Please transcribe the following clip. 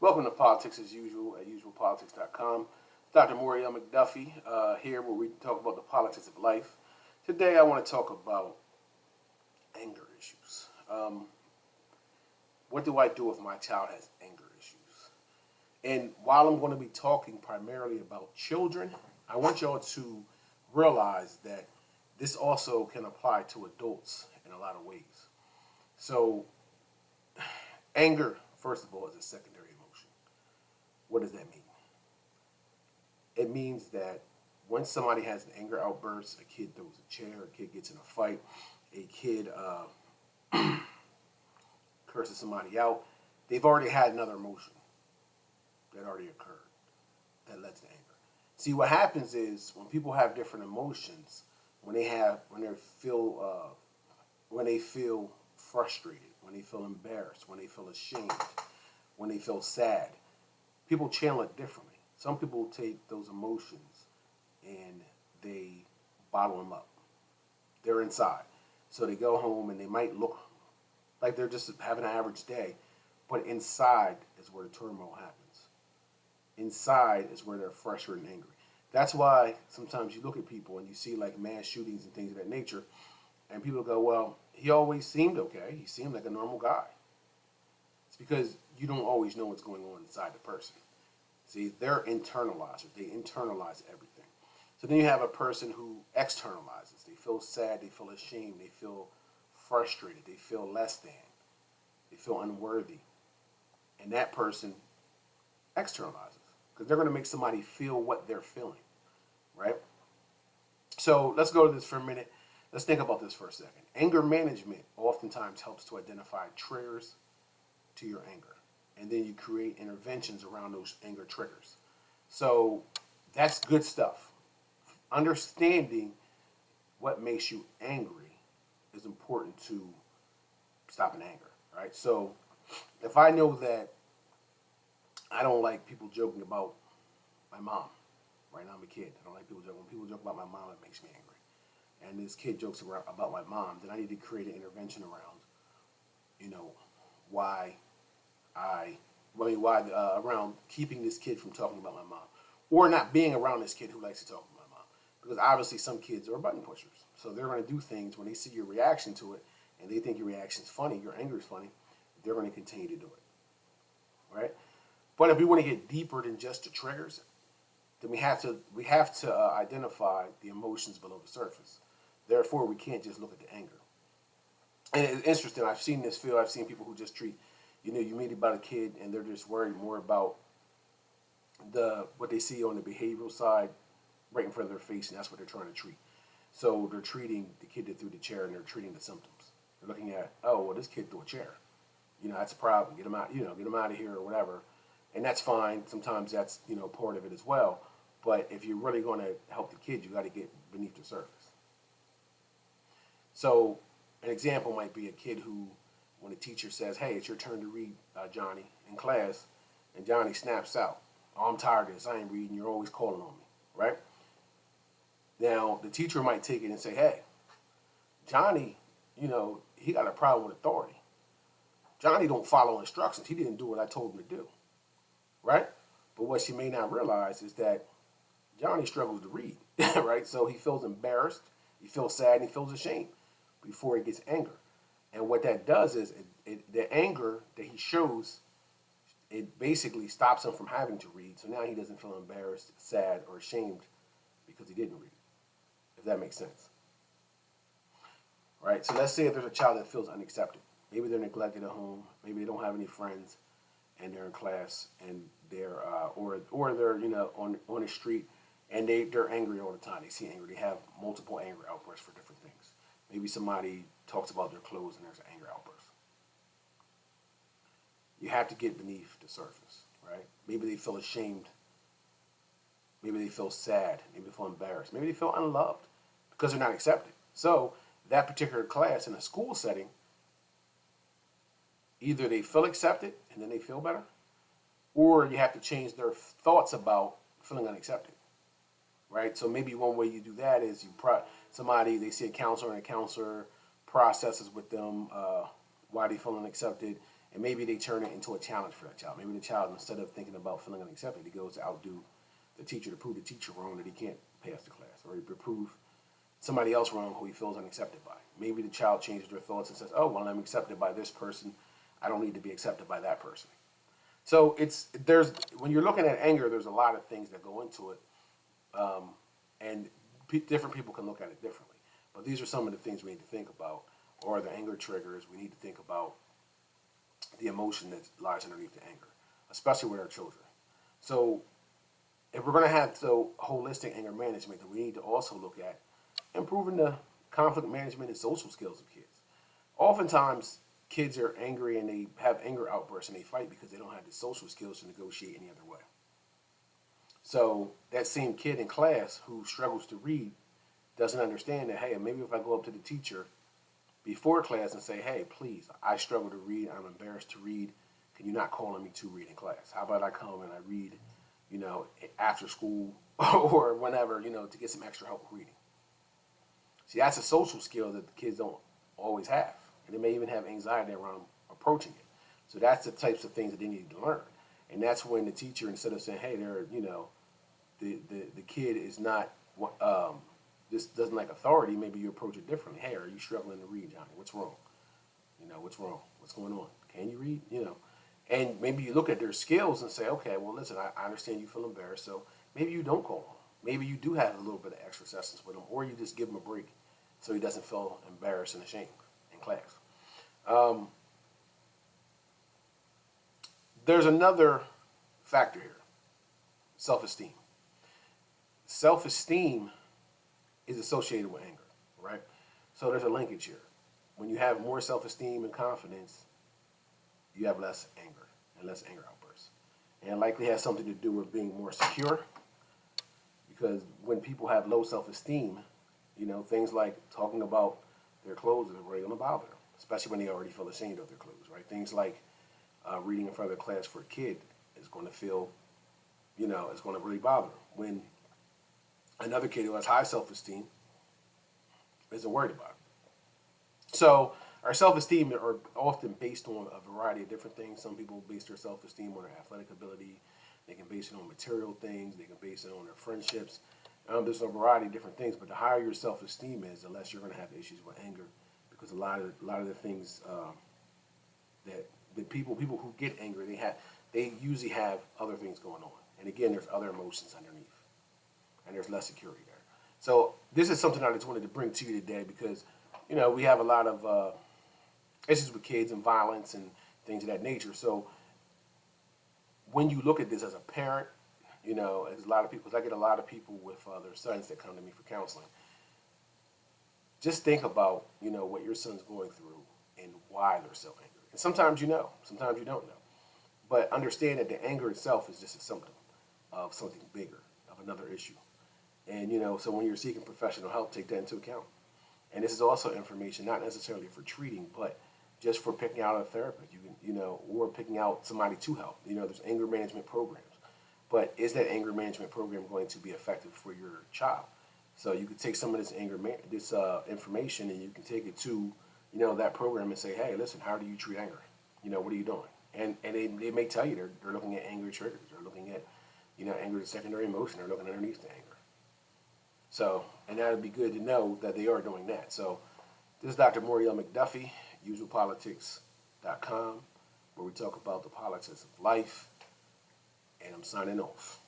Welcome to Politics as Usual at usualpolitics.com. Dr. Moriel McDuffy here where we talk about the politics of life. Today I want to talk about anger issues. What do I do if my child has anger issues? And while I'm going to be talking primarily about children, I want y'all to realize that this also can apply to adults in a lot of ways. So, anger, first of all, is a secondary emotion. What does that mean? It means that when somebody has an anger outburst, a kid throws a chair, a kid gets in a fight, a kid curses somebody out, they've already had another emotion that already occurred that led to anger. See, what happens is when people have different emotions, when they feel frustrated, when they feel embarrassed, when they feel ashamed, when they feel sad, people channel it differently. Some people take those emotions and they bottle them up. They're inside. So they go home and they might look like they're just having an average day, but inside is where the turmoil happens. Inside is where they're frustrated and angry. That's why sometimes you look at people and you see like mass shootings and things of that nature, and people go, well, he always seemed okay. He seemed like a normal guy. It's because you don't always know what's going on inside the person. See, they're internalizers. They internalize everything. So then you have a person who externalizes. They feel sad, they feel ashamed, they feel frustrated, they feel less than, they feel unworthy. And that person externalizes because they're going to make somebody feel what they're feeling, right? So let's go to this for a minute. Let's think about this for a second. Anger management oftentimes helps to identify triggers to your anger. And then you create interventions around those anger triggers. So that's good stuff. Understanding what makes you angry is important to stopping anger, right? So if I know that I don't like people joking about my mom, right now I'm a kid. I don't like people joking. When people joke about my mom, it makes me angry. And this kid jokes about my mom, then I need to create an intervention around, why around keeping this kid from talking about my mom, or not being around this kid who likes to talk about my mom, because obviously some kids are button pushers, so they're going to do things when they see your reaction to it, and they think your reaction is funny, your anger is funny, they're going to continue to do it, right? But if we want to get deeper than just the triggers, then we have to identify the emotions below the surface. Therefore, we can't just look at the anger. And it's interesting. I've seen this field. I've seen people who just treat, you meet about a kid and they're just worried more about what they see on the behavioral side right in front of their face, and that's what they're trying to treat. So they're treating the kid that threw the chair, and they're treating the symptoms. They're looking at, oh, well, this kid threw a chair. That's a problem. Get him out. Get him out of here or whatever, and that's fine. Sometimes that's part of it as well. But if you're really going to help the kid, you got to get beneath the surface. So an example might be a kid who, when a teacher says, hey, it's your turn to read, Johnny, in class, and Johnny snaps out, oh, I'm tired of this, I ain't reading, you're always calling on me, right? Now, the teacher might take it and say, hey, Johnny, he got a problem with authority. Johnny don't follow instructions. He didn't do what I told him to do, right? But what she may not realize is that Johnny struggles to read, right? So he feels embarrassed, he feels sad, and he feels ashamed before he gets anger. And what that does is the anger that he shows, it basically stops him from having to read. So now he doesn't feel embarrassed, sad, or ashamed because he didn't read, if that makes sense. Right? So let's say if there's a child that feels unaccepted. Maybe they're neglected at home. Maybe they don't have any friends, and they're in class, and they're or they're on the street, and they're angry all the time. They see anger. They have multiple anger outbursts for different things. Maybe somebody talks about their clothes and there's an anger outburst. You have to get beneath the surface, right? Maybe they feel ashamed. Maybe they feel sad. Maybe they feel embarrassed. Maybe they feel unloved because they're not accepted. So that particular class in a school setting, either they feel accepted and then they feel better, or you have to change their thoughts about feeling unaccepted, right? So maybe one way you do that is they see a counselor, and a counselor processes with them why they feel unaccepted, And maybe they turn it into a challenge for that child. Maybe the child, instead of thinking about feeling unaccepted, he goes to outdo the teacher to prove the teacher wrong that he can't pass the class, or to prove somebody else wrong who he feels unaccepted by. Maybe the child changes their thoughts and says, oh, well, I'm accepted by this person. I don't need to be accepted by that person. So when you're looking at anger, there's a lot of things that go into it, and different people can look at it differently. But these are some of the things we need to think about, or the anger triggers. We need to think about the emotion that lies underneath the anger, especially with our children. So if we're going to have holistic anger management, then we need to also look at improving the conflict management and social skills of kids. Oftentimes, kids are angry and they have anger outbursts and they fight because they don't have the social skills to negotiate any other way. So that same kid in class who struggles to read doesn't understand that, hey, maybe if I go up to the teacher before class and say, hey, please, I struggle to read, I'm embarrassed to read, can you not call on me to read in class? How about I come and I read, after school or whenever, to get some extra help with reading? See, that's a social skill that the kids don't always have. And they may even have anxiety around approaching it. So that's the types of things that they need to learn. And that's when the teacher, instead of saying, hey, the kid is not, this doesn't like authority, maybe you approach it differently. Hey, are you struggling to read, Johnny? What's wrong? What's wrong? What's going on? Can you read? And maybe you look at their skills and say, okay, well, listen, I understand you feel embarrassed, so maybe you don't call him. Maybe you do have a little bit of extra sessions with him, or you just give him a break so he doesn't feel embarrassed and ashamed in class. There's another factor here, self-esteem. Self-esteem is associated with anger, right? So there's a linkage here. When you have more self-esteem and confidence, you have less anger and less anger outbursts. And it likely has something to do with being more secure, because when people have low self-esteem, things like talking about their clothes is really going to bother them, especially when they already feel ashamed of their clothes, right? Things like reading in front of the class for a kid is going to feel, it's going to really bother them. When another kid who has high self-esteem isn't worried about it. So our self-esteem are often based on a variety of different things. Some people base their self-esteem on their athletic ability. They can base it on material things. They can base it on their friendships. There's a variety of different things, but the higher your self-esteem is, the less you're going to have issues with anger, because a lot of the things that the people who get angry, they usually have other things going on. And again, there's other emotions underneath, and there's less security there. So this is something I just wanted to bring to you today, because we have a lot of issues with kids and violence and things of that nature. So when you look at this as a parent, as a lot of people, because I get a lot of people with their sons that come to me for counseling. Just think about, what your son's going through and why they're so angry. And sometimes sometimes you don't know. But understand that the anger itself is just a symptom of something bigger, of another issue. And, so when you're seeking professional help, take that into account. And this is also information, not necessarily for treating, but just for picking out a therapist, or picking out somebody to help. There's anger management programs. But is that anger management program going to be effective for your child? So you can take some of this information and you can take it to, that program and say, hey, listen, how do you treat anger? What are you doing? And they may tell you they're looking at anger triggers. They're looking at, anger is a secondary emotion. They're looking underneath the anger. So, and that would be good to know that they are doing that. So this is Dr. Moriel McDuffy, usualpolitics.com, where we talk about the politics of life. And I'm signing off.